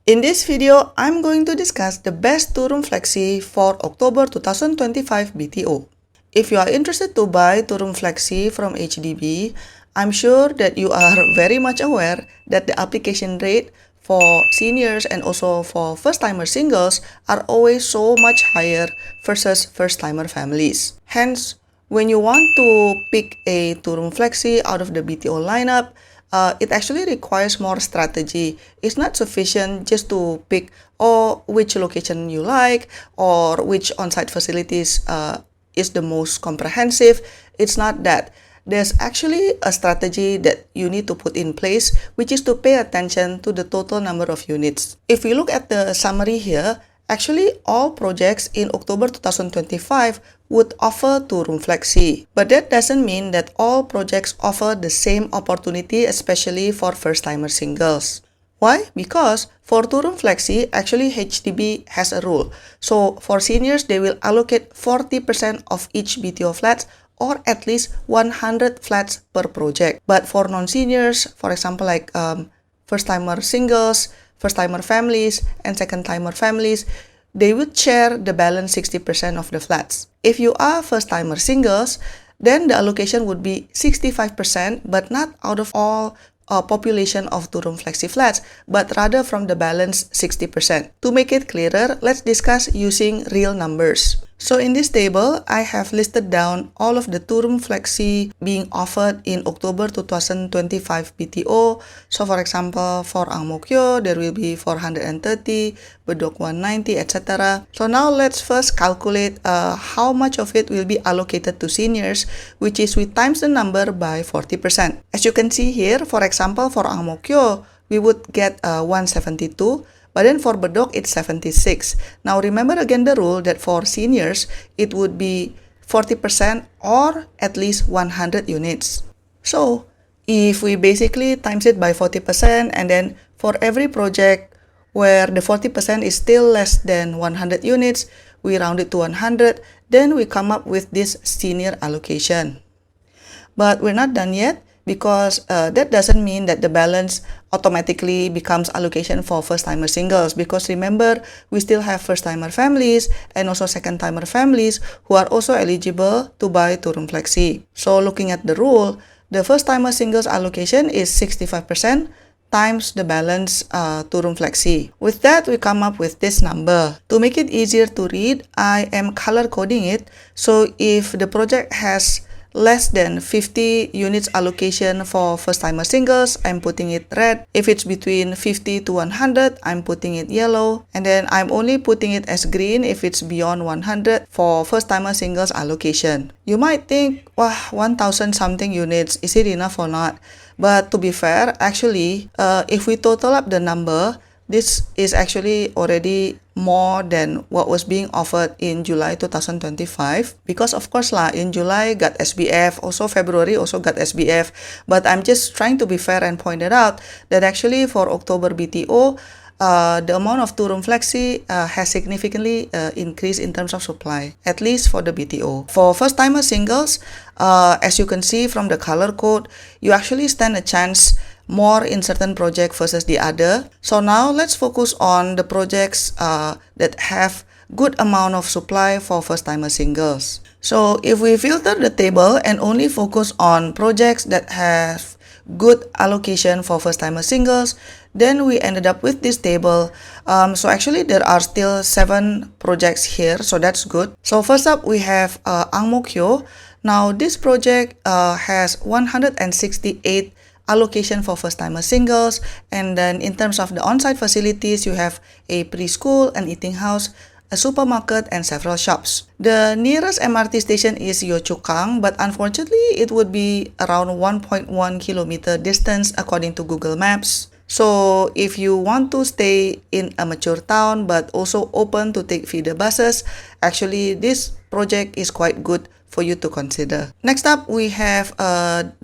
In this video, I'm going to discuss the best two-room flexi for October 2025 BTO. If you are interested to buy two-room flexi from HDB, I'm sure that you are very much aware that the application rate for seniors and also for first-timer singles are always so much higher versus first-timer families. Hence, when you want to pick a two-room flexi out of the BTO lineup, it actually requires more strategy. It's not sufficient just to pick which location you like or which on-site facilities is the most comprehensive. It's not that. There's actually a strategy that you need to put in place, which is to pay attention to the total number of units. If we look at the summary here, actually all projects in October 2025 would offer two-room flexi. But that doesn't mean that all projects offer the same opportunity, especially for first-timer singles. Why? Because for two-room flexi, actually HDB has a rule. So for seniors, they will allocate 40% of each BTO flats or at least 100 flats per project. But for non-seniors, for example, like first-timer singles, first-timer families, and second-timer families, they would share the balance 60% of the flats. If you are first-timer singles, then the allocation would be 65%, but not out of all population of two-room flexi flats, but rather from the balance 60%. To make it clearer, let's discuss using real numbers. So in this table, I have listed down all of the two-room flexi being offered in October 2025 BTO. So for example, for Mo Kio, there will be 430, Bedok 190, etc. So now let's first calculate how much of it will be allocated to seniors, which is we times the number by 40%. As you can see here, for example, for Mo Kio, we would get 172. But then for Bedok, it's 76. Now remember again the rule that for seniors, it would be 40% or at least 100 units. So if we basically times it by 40% and then for every project where the 40% is still less than 100 units, we round it to 100, then we come up with this senior allocation. But we're not done yet, because that doesn't mean that the balance automatically becomes allocation for first-timer singles, because remember, we still have first-timer families and also second-timer families who are also eligible to buy two-room flexi. So looking at the rule, the first-timer singles allocation is 65% times the balance two-room flexi. With that, we come up with this number. To make it easier to read, I am color coding it. So if the project has less than 50 units allocation for first-timer singles, I'm putting it red. If it's between 50 to 100, I'm putting it yellow. And then I'm only putting it as green if it's beyond 100 for first-timer singles allocation. You might think, wow, 1,000 something units, is it enough or not? But to be fair, actually, if we total up the number, this is actually already more than what was being offered in July 2025. Because of course in July got SBF, also February also got SBF. But I'm just trying to be fair and point it out that actually for October BTO, the amount of two-room flexi has significantly increased in terms of supply, at least for the BTO. For first-timer singles, as you can see from the color code, you actually stand a chance more in certain project versus the other. So now let's focus on the projects that have good amount of supply for first-timer singles. So if we filter the table and only focus on projects that have good allocation for first-timer singles, then we ended up with this table. So actually there are still 7 projects here, so that's good. So first up we have Mo Kio. Now this project has 168 allocation for first-timer singles, and then in terms of the on-site facilities, you have a preschool, an eating house, a supermarket, and several shops. The nearest MRT station is Yio Chu Kang, but unfortunately, it would be around 1.1 kilometer distance according to Google Maps. So if you want to stay in a mature town but also open to take feeder buses, actually this project is quite good for you to consider. Next up, we have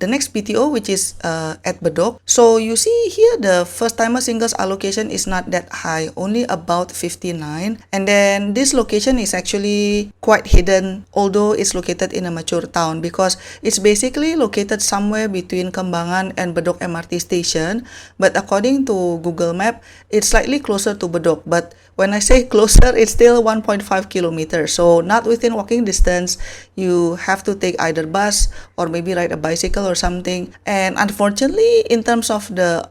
the next BTO, which is at Bedok. So you see here, the first-timer singles allocation is not that high, only about 59. And then this location is actually quite hidden, although it's located in a mature town, because it's basically located somewhere between Kembangan and Bedok MRT station. But according to Google Map, it's slightly closer to Bedok. But when I say closer, it's still 1.5 kilometers. So not within walking distance. You have to take either bus or maybe ride a bicycle or something. And unfortunately, in terms of the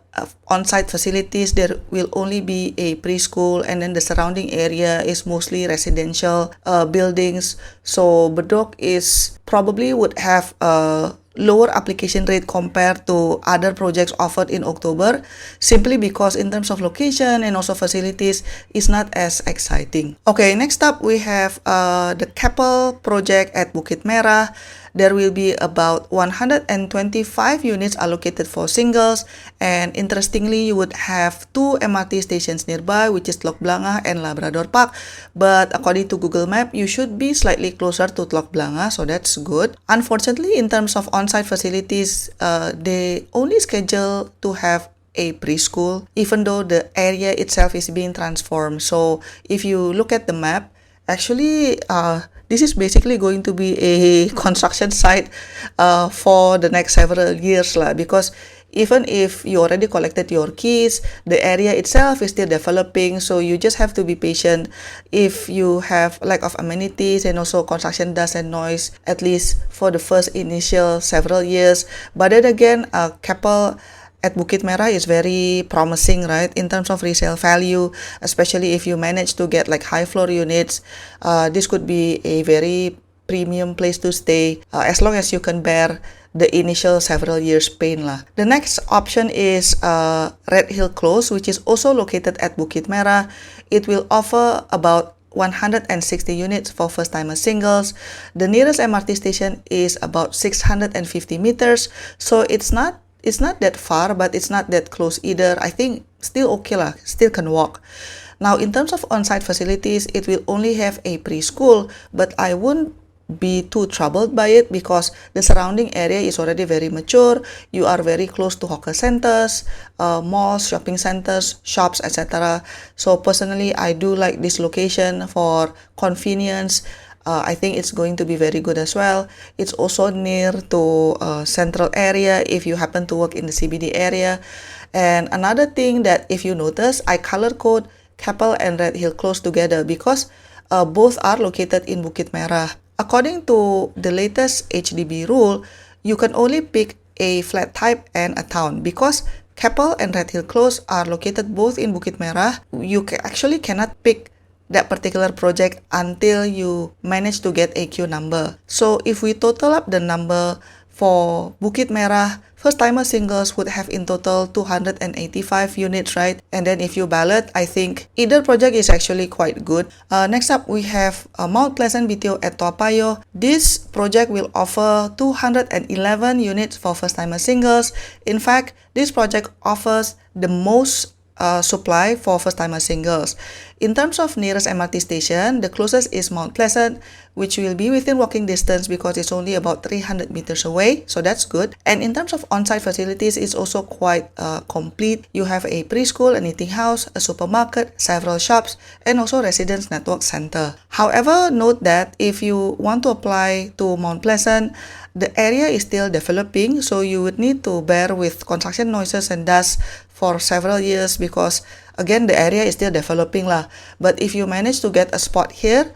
on-site facilities, there will only be a preschool, and then the surrounding area is mostly residential buildings. So Bedok is probably would have a lower application rate compared to other projects offered in October, simply because in terms of location and also facilities, it's not as exciting. Okay, next up we have the Keppel project at Bukit Merah. There will be about 125 units allocated for singles, and interestingly, you would have two MRT stations nearby, which is Teluk Blangah and Labrador Park. But according to Google Map, you should be slightly closer to Teluk Blangah, so that's good. Unfortunately, in terms of on-site facilities, they only schedule to have a preschool, even though the area itself is being transformed. So if you look at the map, actually, this is basically going to be a construction site for the next several years lah, because even if you already collected your keys, the area itself is still developing, so you just have to be patient. If you have lack of amenities and also construction dust and noise, at least for the first initial several years. But then again, Keppel at Bukit Merah is very promising, right, in terms of resale value, especially if you manage to get like high floor units. This could be a very premium place to stay, as long as you can bear the initial several years pain lah. The next option is Redhill Close, which is also located at Bukit Merah. It will offer about 160 units for first-timer singles. The nearest MRT station is about 650 meters, so it's not that far, but it's not that close either. I think still okay lah, still can walk. Now, in terms of on-site facilities, it will only have a preschool, but I wouldn't be too troubled by it because the surrounding area is already very mature. You are very close to hawker centers, malls, shopping centers, shops, etc. So personally, I do like this location for convenience. I think it's going to be very good as well. It's also near to central area if you happen to work in the CBD area. And another thing that if you notice, I color code Keppel and Redhill Close together because both are located in Bukit Merah. According to the latest HDB rule, you can only pick a flat type and a town. Because Keppel and Redhill Close are located both in Bukit Merah, you actually cannot pick that particular project until you manage to get a queue number. So if we total up the number for Bukit Merah, first-timer singles would have in total 285 units, right? And then if you ballot, I think either project is actually quite good. Next up, we have Mount Pleasant BTO at Toa Payoh. This project will offer 211 units for first-timer singles. In fact, this project offers the most supply for first-timer singles. In terms of nearest MRT station, the closest is Mount Pleasant, which will be within walking distance because it's only about 300 meters away, so that's good. And in terms of on-site facilities, it's also quite complete. You have a preschool, an eating house, a supermarket, several shops, and also residence network center. However, note that if you want to apply to Mount Pleasant, the area is still developing, so you would need to bear with construction noises and dust for several years because again the area is still developing lah. But if you manage to get a spot here,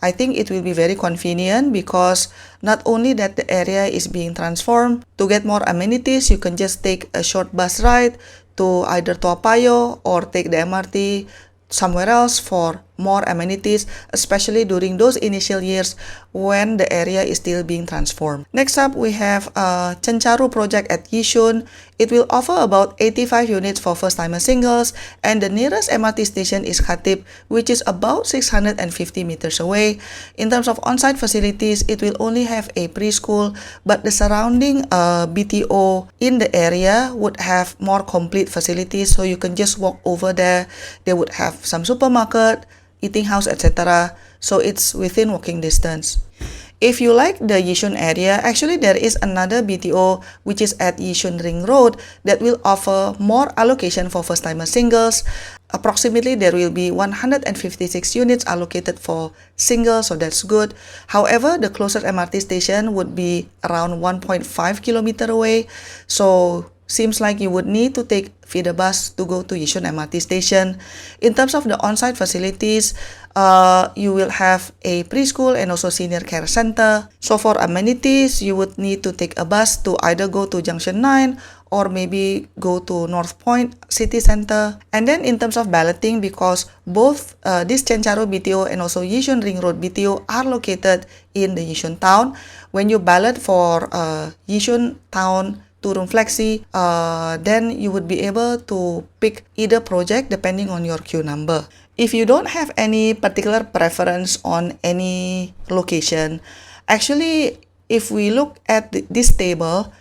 I think it will be very convenient because not only that the area is being transformed, to get more amenities you can just take a short bus ride to either Toa Payoh or take the MRT somewhere else for more amenities, especially during those initial years when the area is still being transformed. Next up, we have Chencharu project at Yishun. It will offer about 85 units for first-timer singles, and the nearest MRT station is Khatib, which is about 650 meters away. In terms of on-site facilities, it will only have a preschool, but the surrounding BTO in the area would have more complete facilities, so you can just walk over there. They would have some supermarket, eating house, etc. So it's within walking distance. If you like the Yishun area, actually there is another BTO which is at Yishun Ring Road that will offer more allocation for first-timer singles. Approximately there will be 156 units allocated for singles, so that's good. However, the closest MRT station would be around 1.5 kilometer away, so seems like you would need to take feeder bus to go to Yishun MRT station. In terms of the on-site facilities, you will have a preschool and also senior care center. So for amenities, you would need to take a bus to either go to Junction 9 or maybe go to North Point City Center. And then in terms of balloting, because both this Chencharu BTO and also Yishun Ring Road BTO are located in the Yishun town, when you ballot for Yishun town Turun FLEXI, then you would be able to pick either project depending on your queue number. If you don't have any particular preference on any location, actually, if we look at this table,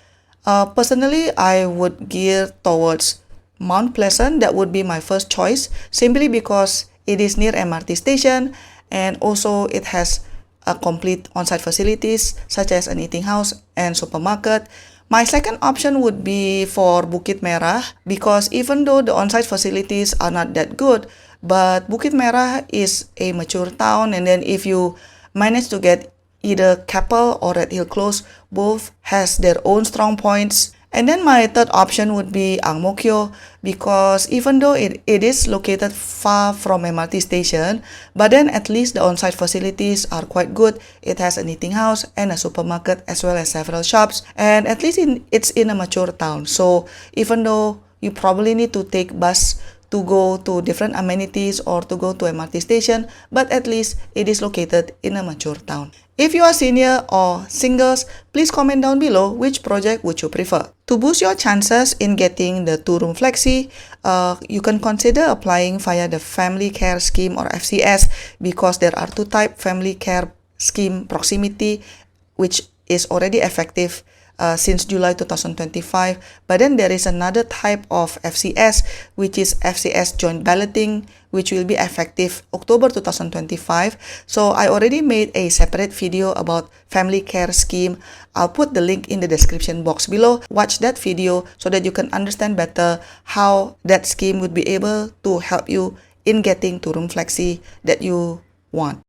personally, I would gear towards Mount Pleasant. That would be my first choice, simply because it is near MRT station and also it has a complete on-site facilities such as an eating house and supermarket. My second option would be for Bukit Merah, because even though the on-site facilities are not that good, but Bukit Merah is a mature town, and then if you manage to get either Keppel or Redhill Close, both has their own strong points. And then my third option would be Mo Kio, because even though it is located far from MRT station, but then at least the on-site facilities are quite good. It has an eating house and a supermarket as well as several shops, and at least it's in a mature town. So even though you probably need to take bus to go to different amenities or to go to MRT station, but at least it is located in a mature town. If you are senior or singles, please comment down below which project would you prefer. To boost your chances in getting the 2-room flexi, you can consider applying via the Family Care Scheme or FCS, because there are two types: Family Care Scheme Proximity, which is already effective since July 2025, but then there is another type of FCS, which is FCS joint balloting, which will be effective October 2025. So I already made a separate video about family care scheme. I'll put the link in the description box below. Watch that video so that you can understand better how that scheme would be able to help you in getting 2-room flexi that you want.